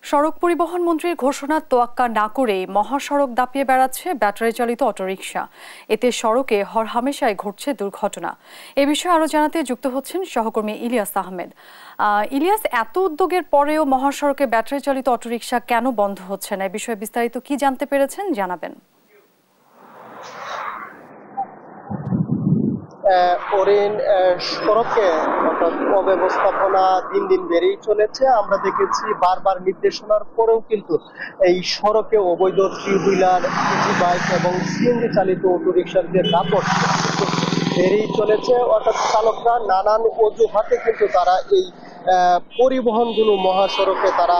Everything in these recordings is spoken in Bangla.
সড়ক পরিবহন মন্ত্রীর ঘোষণার তোয়াক্কা না করে মহাসড়ক দাপিয়ে বেড়াচ্ছে ব্যাটারি চালিত অটোরিকশা। এতে সড়কে হরহামেশাই ঘটছে দুর্ঘটনা। এ বিষয়ে আরো জানাতে যুক্ত হচ্ছেন সহকর্মী ইলিয়াস আহমেদ। ইলিয়াস, এত উদ্যোগের পরেও মহাসড়কে ব্যাটারি চালিত অটোরিকশা কেন বন্ধ হচ্ছে না? এ বিষয়ে বিস্তারিত কি জানতে পেরেছেন জানাবেন। সড়কে অর্থাৎ অব্যবস্থাপনা দিন দিন বেড়েই চলেছে। আমরা দেখেছি বারবার নির্দেশনার পরেও কিন্তু এই সড়কে অবৈধ থ্রি হুইলার, ইজি বাইক এবং সিএনজি চালিত অটোরিকশার যে দাপট বেড়েই চলেছে। অর্থাৎ চালকরা নানান অজুহাতে কিন্তু তারা এই পরিবহনগুলো মহাসড়কে তারা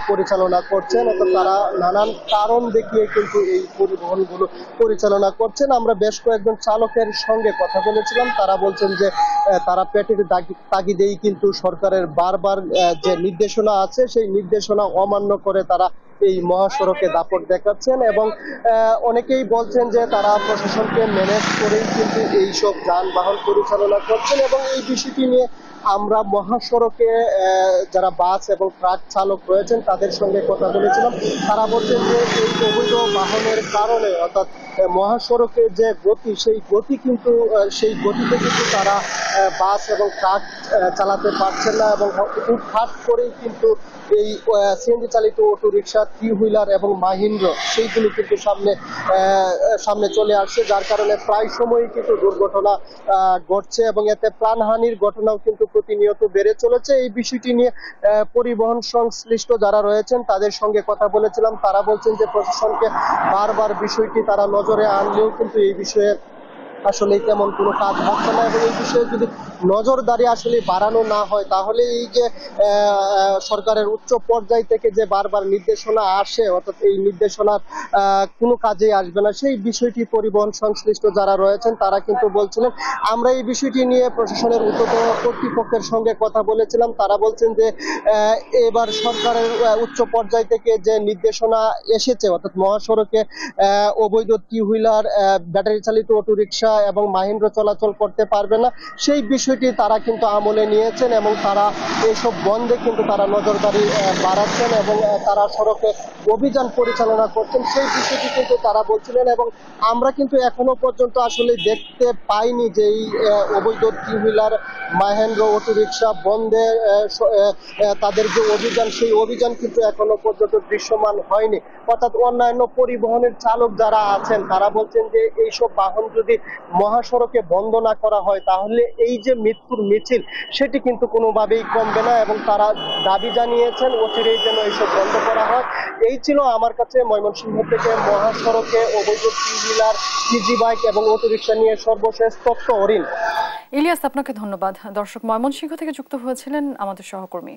পরিচালনা করছেন, অর্থাৎ তারা নানান কারণ দেখিয়ে কিন্তু এই পরিবহনগুলো পরিচালনা করছেন। আমরা বেশ কয়েকজন চালকের সঙ্গে কথা বলেছিলাম, তারা বলছেন যে তারা পেটের তাগিদেই কিন্তু সরকারের বারবার যে নির্দেশনা আছে সেই নির্দেশনা অমান্য করে তারা এই মহাসড়কে দাপট দেখাচ্ছেন এবং অনেকেই বলছেন যে তারা প্রশাসনকে ম্যানেজ করেই কিন্তু এইসব যানবাহন পরিচালনা করছেন। এবং এই বিষয়টি নিয়ে আমরা মহাসড়কে যারা বাস এবং ট্রাক চালক রয়েছেন তাদের সঙ্গে কথা বলেছিলাম। তারা বলছেন যে এই অবৈধ বাহনের কারণে অর্থাৎ মহাসড়কে যে গতি সেই গতি কিন্তু সেই গতিতে কিন্তু তারা বাস এবং ট্রাক চালাতে পারছেন না এবং হুটহাট করেই কিন্তু এই সিএনজি চালিত অটো রিক্সা, থ্রি হুইলার এবং মাহিন্দ্র সেইগুলো কিন্তু সামনে চলে আসছে, যার কারণে প্রায় সময়ই কিন্তু দুর্ঘটনা ঘটছে এবং এতে প্রাণহানির ঘটনাও কিন্তু প্রতিনিয়ত বেড়ে চলেছে। এই বিষয়টি নিয়ে পরিবহন সংশ্লিষ্ট যারা রয়েছেন তাদের সঙ্গে কথা বলেছিলাম। তারা বলছেন যে প্রশাসনকে বারবার বিষয়টি তারা নজরে আনলেও কিন্তু এই বিষয়ে আসলে তেমন কোনো কাজ হচ্ছে না এবং এই বিষয়ে যদি নজরদারি আসলে বাড়ানো না হয় তাহলে এই যে সরকারের উচ্চ পর্যায় থেকে যে বারবার নির্দেশনা আসে অর্থাৎ এই নির্দেশনার কোনো কাজে আসবে না। সেই বিষয়টি পরিবহন সংশ্লিষ্ট যারা রয়েছেন তারা কিন্তু বলছিলেন। আমরা এই বিষয়টি নিয়ে প্রশাসনের ঊর্ধ্বতন কর্তৃপক্ষের সঙ্গে কথা বলেছিলাম। তারা বলছেন যে এবার সরকারের উচ্চ পর্যায় থেকে যে নির্দেশনা এসেছে অর্থাৎ মহাসড়কে অবৈধ থ্রি হুইলার, ব্যাটারি চালিত অটোরিকশা এবং মাহিন্দ্র চলাচল করতে পারবে না, সেই বিষয়টি তারা কিন্তু আমলে নিয়েছেন এবং তারা এইসব বন্ধে কিন্তু তারা নজরদারি বাড়াচ্ছেন এবং তারা সড়কে অভিযান পরিচালনা করছেন, সেই বিষয়টি কিন্তু তারা বলছিলেন। এবং আমরা কিন্তু এখনো পর্যন্ত আসলে দেখতে পাইনি যে এই অবৈধ থ্রি হুইলার, মাহেন্দ্র অটোরিকশা বন্ধে তাদের যে অভিযান সেই অভিযান কিন্তু এখনো পর্যন্ত দৃশ্যমান হয়নি। অর্থাৎ অন্যান্য পরিবহনের চালক যারা আছেন তারা বলছেন যে এইসব বাহন যদি মহাসড়কে বন্ধ না করা হয় তাহলে এই যে মৃত্যুর মিছিল সেটি কিন্তু কোনোভাবেই কমবে না এবং তারা দাবি জানিয়েছেন অচিরেই যেন এইসব বন্ধ করা হয়। এই ছিল আমার কাছে ময়মনসিংহ থেকে মহাসড়কে অবৈধ থ্রি হুইলার, ইজি বাইক এবং অটোরিকশা নিয়ে সর্বশেষ তথ্য। অরিন। ইলিয়াস, আপনাকে ধন্যবাদ। দর্শক, ময়মনসিংহ থেকে যুক্ত হয়েছিলেন আমাদের সহকর্মী।